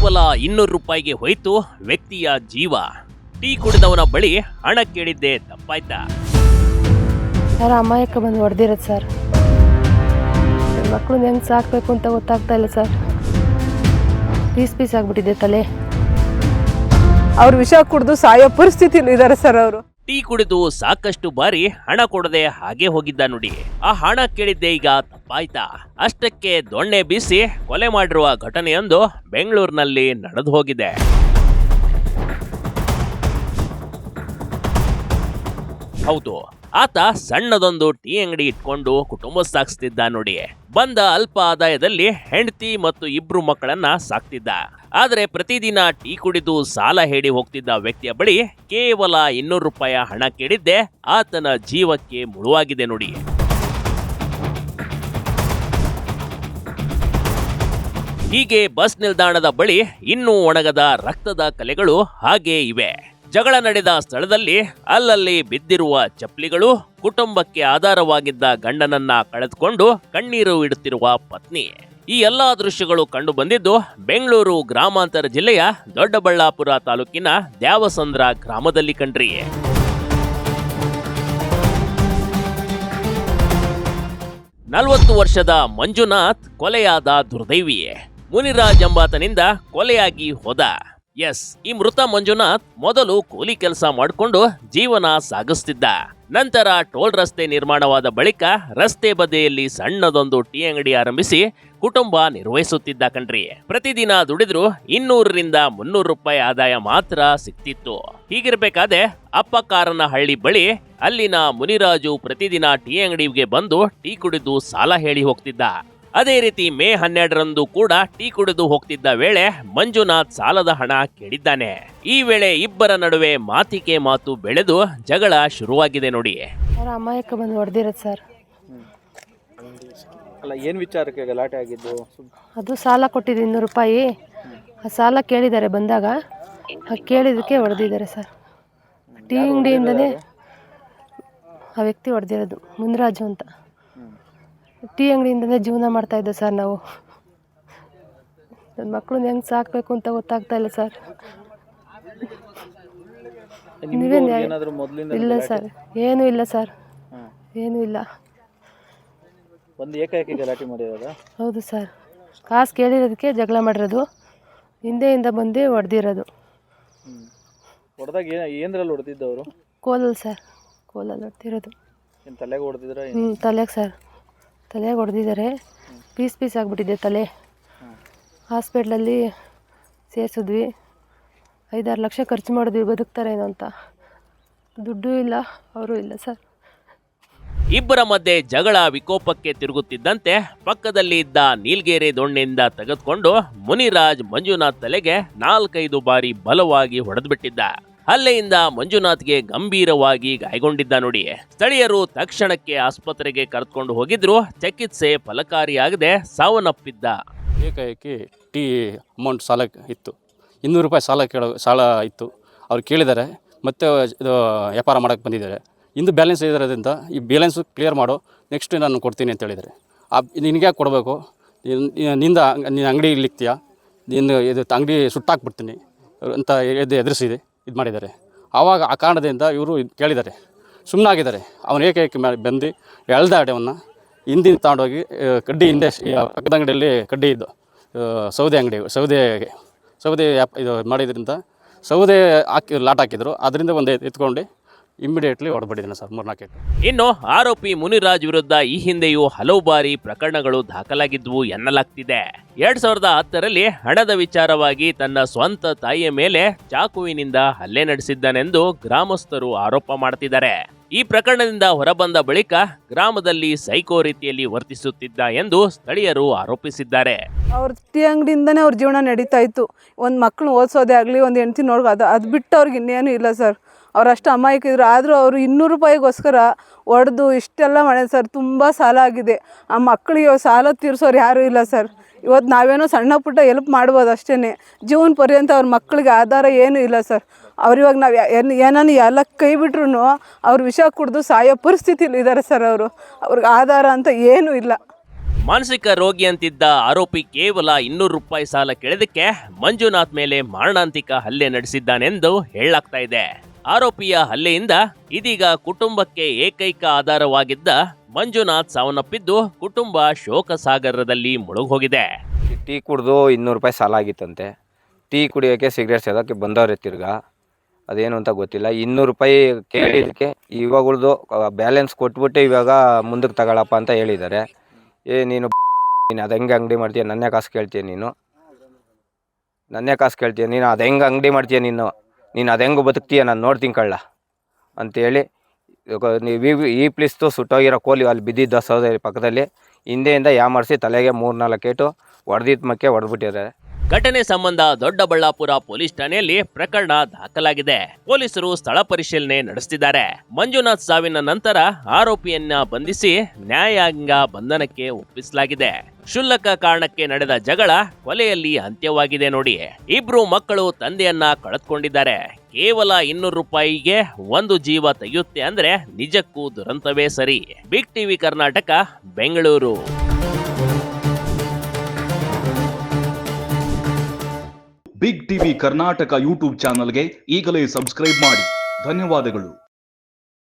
ಕೇವಲ 200 ರೂಪಾಯಿಗೆ ಹೋಯ್ತು ವ್ಯಕ್ತಿಯ ಜೀವ. ಟೀ ಕುಡಿದವನ ಬಳಿ ಹಣ ಕೇಳಿದ್ದೆ ತಪ್ಪಾಯ್ತಾ? ಸರ್ ಅಮಾಯಕ ಬಂದು ಹೊಡೆದಿರೋದು ಸರ್. ಮಕ್ಕಳು ಹೆಂಗೆ ಸಾಕಬೇಕು ಅಂತ ಗೊತ್ತಾಗ್ತಾ ಇಲ್ಲ ಸರ್. ಪೀಸ್ ಆಗಿಬಿಟ್ಟಿದೆ ತಲೆ. ಅವ್ರು ವಿಷ ಕುಡಿದು ಸಾಯೋ ಪರಿಸ್ಥಿತಿಯಲ್ಲಿ ಇದ್ದಾರೆ ಸರ್ ಅವರು. ಟೀ ಕುಡಿದು ಸಾಕಷ್ಟು ಬಾರಿ ಹಣ ಕೊಡದೆ ಹಾಗೆ ಹೋಗಿದ್ದ ನೋಡಿ. ಆ ಹಣ ಕೇಳಿದ್ದೆ ಈಗ ತಪ್ಪಾಯ್ತಾ? ಅಷ್ಟಕ್ಕೆ ದೊಣ್ಣೆ ಬೀಸಿ ಕೊಲೆ ಮಾಡಿರುವ ಘಟನೆಯೊಂದು ಬೆಂಗಳೂರಿನಲ್ಲಿ ನಡೆದು ಹೋಗಿದೆ. ಹೌದು, ಆತ ಸಣ್ಣದೊಂದು ಟೀ ಅಂಗಡಿ ಇಟ್ಕೊಂಡು ಕುಟುಂಬ ಸಾಗಿಸ್ತಿದ್ದ ನೋಡಿ. ಬಂದ ಅಲ್ಪ ಆದಾಯದಲ್ಲಿ ಹೆಂಡತಿ ಮತ್ತು 2 ಮಕ್ಕಳನ್ನ ಸಾಕ್ತಿದ್ದ. ಆದ್ರೆ ಪ್ರತಿದಿನ ಟೀ ಕುಡಿದು ಸಾಲ ಹೇಳಿ ಹೋಗ್ತಿದ್ದ ವ್ಯಕ್ತಿಯ ಬಳಿ ಕೇವಲ 200 ರೂಪಾಯಿ ಹಣ ಕೇಳಿದ್ದೆ ಆತನ ಜೀವಕ್ಕೆ ಮುಳುವಾಗಿದೆ ನೋಡಿ. ಹೀಗೆ ಬಸ್ ನಿಲ್ದಾಣದ ಬಳಿ ಇನ್ನೂ ಒಣಗದ ರಕ್ತದ ಕಲೆಗಳು ಹಾಗೇ ಇವೆ. ಜಗಳ ನಡೆದ ಸ್ಥಳದಲ್ಲಿ ಅಲ್ಲಲ್ಲಿ ಬಿದ್ದಿರುವ ಚಪ್ಪಲಿಗಳು, ಕುಟುಂಬಕ್ಕೆ ಆಧಾರವಾಗಿದ್ದ ಗಂಡನನ್ನ ಕಳೆದುಕೊಂಡು ಕಣ್ಣೀರು ಇಡುತ್ತಿರುವ ಪತ್ನಿ. ಈ ಎಲ್ಲಾ ದೃಶ್ಯಗಳು ಕಂಡು ಬಂದಿದ್ದು ಬೆಂಗಳೂರು ಗ್ರಾಮಾಂತರ ಜಿಲ್ಲೆಯ ದೊಡ್ಡಬಳ್ಳಾಪುರ ತಾಲೂಕಿನ ದ್ಯಾವಸಂದ್ರ ಗ್ರಾಮದಲ್ಲಿ ಕಣ್ರಿ. 40 ವರ್ಷದ ಮಂಜುನಾಥ್ ಕೊಲೆಯಾದ ದುರ್ದೈವಿ. ಮುನಿರಾಜ್ ಎಂಬಾತನಿಂದ ಕೊಲೆಯಾಗಿ ಹೋದ. ಈ ಮೃತ ಮಂಜುನಾಥ್ ಮೊದಲು ಕೂಲಿ ಕೆಲಸ ಮಾಡಿಕೊಂಡು ಜೀವನ ಸಾಗಿಸ್ತಿದ್ದ. ನಂತರ ಟೋಲ್ ರಸ್ತೆ ನಿರ್ಮಾಣವಾದ ಬಳಿಕ ರಸ್ತೆ ಬದಿಯಲ್ಲಿ ಸಣ್ಣದೊಂದು ಟೀ ಅಂಗಡಿ ಆರಂಭಿಸಿ ಕುಟುಂಬ ನಿರ್ವಹಿಸುತ್ತಿದ್ದ ಕಣ್ರಿ. ಪ್ರತಿದಿನ ದುಡಿದ್ರು 200ರಿಂದ 300 ರೂಪಾಯಿ ಆದಾಯ ಮಾತ್ರ ಸಿಕ್ತಿತ್ತು. ಹೀಗಿರ್ಬೇಕಾದ್ರೆ ಅಪ್ಪಕಾರನಹಳ್ಳಿ ಬಳಿ ಅಲ್ಲಿನ ಮುನಿರಾಜು ಪ್ರತಿದಿನ ಟೀ ಅಂಗಡಿಗೆ ಬಂದು ಟೀ ಕುಡಿದು ಸಾಲ ಹೇಳಿ ಹೋಗ್ತಿದ್ದ. ಅದೇ ರೀತಿ ಮೇ 12ರಂದು ಕೂಡ ಟೀ ಕುಡಿದು ಹೋಗ್ತಿದ್ದ ವೇಳೆ ಮಂಜುನಾಥ್ ಸಾಲದ ಹಣ ಕೇಳಿದ್ದಾನೆ. ಈ ವೇಳೆ ಇಬ್ಬರ ನಡುವೆ ಮಾತಿಗೆ ಮಾತು ಬೆಳೆದು ಜಗಳ ಶುರುವಾಗಿದೆ ನೋಡಿ. ಸರ್ ಅಮಾಯಕ ಬಂದು ಹೊಡೆದಿರೋದು ಸರ್. ಅಲ್ಲ, ಏನು ವಿಚಾರಕ್ಕೆ ಗಲಾಟೆ ಆಗಿದ್ದು? ಅದು ಸಾಲ ಕೊಟ್ಟಿದ್ದು 200 ರೂಪಾಯಿ. ಆ ಸಾಲ ಕೇಳಿದ್ದಾರೆ ಬಂದಾಗ. ಕೇಳಿದಕ್ಕೆ ಹೊಡೆದಿದ್ದಾರೆ ಸರ್. ಟೀ ಅಂಗಡಿಯಿಂದನೇ ಆ ವ್ಯಕ್ತಿ ಹೊಡೆದಿರೋದು, ಮುನಿರಾಜು ಅಂತ. ಟೀ ಅಂಗಡಿಯಿಂದನೇ ಜೀವನ ಮಾಡ್ತಾ ಇದ್ದೆ ಸರ್ ನಾವು. ನನ್ನ ಮಕ್ಕಳನ್ನ ಹೆಂಗೆ ಸಾಕಬೇಕು ಅಂತ ಗೊತ್ತಾಗ್ತಾ ಇಲ್ಲ ಸರ್. ಇಲ್ಲ ಸರ್, ಏನೂ ಇಲ್ಲ ಸರ್, ಏನೂ ಇಲ್ಲ. ಒಂದು ಏಕಾಏಕಿ ಗಲಾಟೆ ಮಾಡಿರೋದು? ಹೌದು ಸರ್, ಕಾಸು ಕೇಳಿರೋದಕ್ಕೆ ಜಗಳ ಮಾಡಿರೋದು, ಹಿಂದೆಯಿಂದ ಬಂದು ಹೊಡೆದಿರೋದು. ಹೊಡೆದಾಗ ಏನ್ರಲ್ಲಿ ಹೊಡೆದಿದ್ದವರು? ಕೋಲಲ್ಲಿ ಸರ್, ಕೋಲಲ್ಲಿ ಹೊಡೆದಿರೋದು. ಏನು ತಲೆಗೆ ಹೊಡೆದಿದ್ರ? ತಲೆಗೆ ಸರ್, ತಲೆಗೆ ಹೊಡೆದಿದ್ದಾರೆ. ಪೀಸ್ ಆಗಿಬಿಟ್ಟಿದೆ ತಲೆ. ಹಾಸ್ಪಿಟ್ಲಲ್ಲಿ ಸೇರಿಸಿದ್ವಿ. 5-6 ಲಕ್ಷ ಖರ್ಚು ಮಾಡಿದ್ವಿ ಬದುಕ್ತಾರೇನೋ ಅಂತ. ದುಡ್ಡು ಇಲ್ಲ, ಅವರು ಇಲ್ಲ ಸರ್. ಇಬ್ಬರ ಮಧ್ಯೆ ಜಗಳ ವಿಕೋಪಕ್ಕೆ ತಿರುಗುತ್ತಿದ್ದಂತೆ ಪಕ್ಕದಲ್ಲಿ ಇದ್ದ ನೀಲ್ಗೆರೆ ದೊಣ್ಣೆಯಿಂದ ತೆಗೆದುಕೊಂಡು ಮುನಿರಾಜ್ ಮಂಜುನಾಥ್ ತಲೆಗೆ 4-5 ಬಾರಿ ಬಲವಾಗಿ ಹೊಡೆದ್ಬಿಟ್ಟಿದ್ದ. ಹಲ್ಲೆಯಿಂದ ಮಂಜುನಾಥ್ಗೆ ಗಂಭೀರವಾಗಿ ಗಾಯಗೊಂಡಿದ್ದ ನೋಡಿ. ಸ್ಥಳೀಯರು ತಕ್ಷಣಕ್ಕೆ ಆಸ್ಪತ್ರೆಗೆ ಕರೆದುಕೊಂಡು ಹೋಗಿದ್ರು. ಚಿಕಿತ್ಸೆ ಫಲಕಾರಿಯಾಗದೆ ಸಾವನ್ನಪ್ಪಿದ್ದ. ಏಕಾಏಕಿ ಟೀ ಅಮೌಂಟ್ ಸಾಲ ಇತ್ತು, 200 ರೂಪಾಯಿ ಸಾಲ ಇತ್ತು. ಅವ್ರು ಕೇಳಿದ್ದಾರೆ, ಮತ್ತೆ ಇದು ವ್ಯಾಪಾರ ಮಾಡೋಕ್ಕೆ ಬಂದಿದ್ದಾರೆ. ಇಂದು ಬ್ಯಾಲೆನ್ಸ್ ಇರೋದ್ರಿಂದ ಈ ಬ್ಯಾಲೆನ್ಸು ಕ್ಲಿಯರ್ ಮಾಡು, ನೆಕ್ಸ್ಟ್ ನಾನು ಕೊಡ್ತೀನಿ ಅಂತ ಹೇಳಿದ್ದಾರೆ. ನಿನಗೆ ಯಾಕೆ ಕೊಡಬೇಕು, ನಿಂದ ನೀನು ಅಂಗಡಿ ಇಲ್ಲಿಕ್ತೀಯಾ, ನಿನ್ನ ಇದು ಅಂಗಡಿ ಸುಟ್ಟಾಕ್ಬಿಡ್ತೀನಿ ಅಂತ ಎದುರಿಸಿದೆ ಇದು ಮಾಡಿದ್ದಾರೆ. ಆವಾಗ ಆ ಕಾರಣದಿಂದ ಇವರು ಕೇಳಿದ್ದಾರೆ, ಸುಮ್ಮನಾಗಿದ್ದಾರೆ. ಅವನು ಏಕೈಕ ಬಂದು ಎಳ್ದ ಅಡೆವನ್ನು ಹಿಂದಿನ ತಗೊಂಡೋಗಿ ಕಡ್ಡಿ ಹಿಂದೆ ಪಕ್ಕದ ಅಂಗಡಿಯಲ್ಲಿ ಕಡ್ಡಿ ಇದ್ದು ಸೌದೆ ಇದು ಮಾಡಿದ್ರಿಂದ ಸೌದೆ ಹಾಕಿ ಲಾಟ್ ಹಾಕಿದ್ರು. ಅದರಿಂದ ಒಂದು ಎತ್ಕೊಂಡು ಇಮಿಡಿಯೇಟ್ಲಿ ಹೊಡೆದ್ಬಿಟ್ಟಿದ್ದಾನೆ ಸರ್, 3-4. ಇನ್ನು ಆರೋಪಿ ಮುನಿರಾಜ್ ವಿರುದ್ಧ ಈ ಹಿಂದೆಯೂ ಹಲವು ಬಾರಿ ಪ್ರಕರಣಗಳು ದಾಖಲಾಗಿದ್ವು ಎನ್ನಲಾಗ್ತಿದೆ. 2010ರಲ್ಲಿ ಹಣದ ವಿಚಾರವಾಗಿ ತನ್ನ ಸ್ವಂತ ತಾಯಿಯ ಮೇಲೆ ಚಾಕುವಿನಿಂದ ಹಲ್ಲೆ ನಡೆಸಿದ್ದಾನೆಂದು ಗ್ರಾಮಸ್ಥರು ಆರೋಪ ಮಾಡ್ತಿದ್ದಾರೆ. ಈ ಪ್ರಕರಣದಿಂದ ಹೊರಬಂದ ಬಳಿಕ ಗ್ರಾಮದಲ್ಲಿ ಸೈಕೋ ರೀತಿಯಲ್ಲಿ ವರ್ತಿಸುತ್ತಿದ್ದ ಎಂದು ಸ್ಥಳೀಯರು ಆರೋಪಿಸಿದ್ದಾರೆ. ಅವ್ರ ಟೀ ಅಂಗಡಿಯಿಂದನೇ ಅವ್ರ ಜೀವನ ನಡೀತಾ ಇತ್ತು. ಒಂದು ಮಕ್ಕಳು ಓದಿಸೋದೇ ಆಗಲಿ, ಒಂದು ಹೆಂಡತಿ ನೋಡ್ಕೊ, ಅದು ಬಿಟ್ಟು ಅವ್ರಿಗೆ ಇನ್ನೇನು ಇಲ್ಲ ಸರ್. ಅವ್ರು ಅಷ್ಟು ಅಮಾಯಕ ಇದ್ರು. ಆದರೂ ಅವರು 200 ರೂಪಾಯಿಗೋಸ್ಕರ ಹೊಡೆದು ಇಷ್ಟೆಲ್ಲ ಮಾಡಿದೆ ಸರ್. ತುಂಬ ಸಾಲ ಆಗಿದೆ. ಆ ಮಕ್ಕಳಿಗೆ ಸಾಲ ತೀರಿಸೋರು ಯಾರೂ ಇಲ್ಲ ಸರ್. ಇವತ್ತು ನಾವೇನೋ ಸಣ್ಣ ಪುಟ್ಟ ಎಲ್ಪ್ ಮಾಡ್ಬೋದು ಅಷ್ಟೇ. ಜೀವನ ಪರ್ಯಂತ ಅವ್ರ ಮಕ್ಕಳಿಗೆ ಆಧಾರ ಏನೂ ಇಲ್ಲ ಸರ್. ಅವ್ರಿವಾಗ ನಾವು ಏನನ್ನು ಎಲ್ಲ ಕೈ ಬಿಟ್ರು ಅವ್ರು ವಿಷ ಕುಡಿದು ಸಾಯೋ ಪರಿಸ್ಥಿತಿಲಿ ಇದ್ದಾರೆ ಸರ್. ಅವ್ರಿಗೆ ಆಧಾರ ಅಂತ ಏನೂ ಇಲ್ಲ. ಮಾನಸಿಕ ರೋಗಿ ಅಂತಿದ್ದ ಆರೋಪಿ ಕೇವಲ 200 ರೂಪಾಯಿ ಸಾಲ ಕೇಳಿದಕ್ಕೆ ಮಂಜುನಾಥ್ ಮೇಲೆ ಮಾರಣಾಂತಿಕ ಹಲ್ಲೆ ನಡೆಸಿದ್ದಾನೆಂದು ಹೇಳಲಾಗ್ತಾ ಇದೆ. ಆರೋಪಿಯ ಹಲ್ಲೆಯಿಂದ ಇದೀಗ ಕುಟುಂಬಕ್ಕೆ ಏಕೈಕ ಆಧಾರವಾಗಿದ್ದ ಮಂಜುನಾಥ್ ಸಾವನ್ನಪ್ಪಿದ್ದು ಕುಟುಂಬ ಶೋಕ ಸಾಗರದಲ್ಲಿ ಮುಳುಗೋಗಿದೆ. ಟೀ ಕುಡಿದು 200 ರೂಪಾಯಿ ಸಾಲ ಆಗಿತ್ತಂತೆ. ಟೀ ಕುಡಿಯೋಕ್ಕೆ ಸಿಗರೇಟ್ ಸೇದೋಕ್ಕೆ ಬಂದವ್ರೆ ತಿರ್ಗಾ, ಅದೇನು ಅಂತ ಗೊತ್ತಿಲ್ಲ. 200 ರೂಪಾಯಿ ಕೇಳಿದ್ದಕ್ಕೆ ಇವಾಗಳ್ದು ಬ್ಯಾಲೆನ್ಸ್ ಕೊಟ್ಬಿಟ್ಟು ಇವಾಗ ಮುಂದಕ್ಕೆ ತಗೊಳಪ್ಪ ಅಂತ ಹೇಳಿದ್ದಾರೆ. ನೀನು ಅದು ಹೆಂಗೆ ಅಂಗಡಿ ಮಾಡ್ತೀಯ, ನನ್ನೇ ಕಾಸು ಕೇಳ್ತೀಯ, ನೀನು ಅದು ಹೆಂಗೆ ಅಂಗಡಿ ಮಾಡ್ತೀಯ, ನೀನು ಅದು ಹೆಂಗೆ ಬದುಕ್ತೀಯ, ನಾನು ನೋಡ್ತೀನಿ ಕಳ್ಳ ಅಂತೇಳಿ ನೀವು ಈ ಪ್ಲೀಸ್ತು ಸುಟ್ಟೋಗಿರೋ ಕೋಲಿ ಅಲ್ಲಿ ಬಿದ್ದಿದ್ದ ಸಹೋದರಿ ಪಕ್ಕದಲ್ಲಿ ಹಿಂದೆಯಿಂದ ಯಾಮಾರಿಸಿ ತಲೆಗೆ 3-4 ಏಟು ಹೊಡೆದಿದ್ದ ಮಕ್ಕೆ ಹೊಡೆದ್ಬಿಟ್ಟಿದ್ದಾರೆ. ಘಟನೆ ಸಂಬಂಧ ದೊಡ್ಡಬಳ್ಳಾಪುರ ಪೊಲೀಸ್ ಠಾಣೆಯಲ್ಲಿ ಪ್ರಕರಣ ದಾಖಲಾಗಿದೆ. ಪೊಲೀಸರು ಸ್ಥಳ ಪರಿಶೀಲನೆ ನಡೆಸುತ್ತಿದ್ದಾರೆ. ಮಂಜುನಾಥ್ ಸಾವಿನ ನಂತರ ಆರೋಪಿಯನ್ನ ಬಂಧಿಸಿ ನ್ಯಾಯಾಂಗ ಬಂಧನಕ್ಕೆ ಒಪ್ಪಿಸಲಾಗಿದೆ. ಕ್ಷುಲ್ಲಕ ಕಾರಣಕ್ಕೆ ನಡೆದ ಜಗಳ ಕೊಲೆಯಲ್ಲಿ ಅಂತ್ಯವಾಗಿದೆ ನೋಡಿ. ಇಬ್ರು ಮಕ್ಕಳು ತಂದೆಯನ್ನ ಕಳೆದುಕೊಂಡಿದ್ದಾರೆ. ಕೇವಲ 200 ರೂಪಾಯಿಗೆ ಒಂದು ಜೀವ ತೆಗೆಯುತ್ತೆ ಅಂದ್ರೆ ನಿಜಕ್ಕೂ ದುರಂತವೇ ಸರಿ. Big TV Karnataka, Bengaluru. Big TV Karnataka YouTube ಚಾನಲ್ಗೆ ಈಗಲೇ ಸಬ್ಸ್ಕ್ರೈಬ್ ಮಾಡಿ. ಧನ್ಯವಾದಗಳು.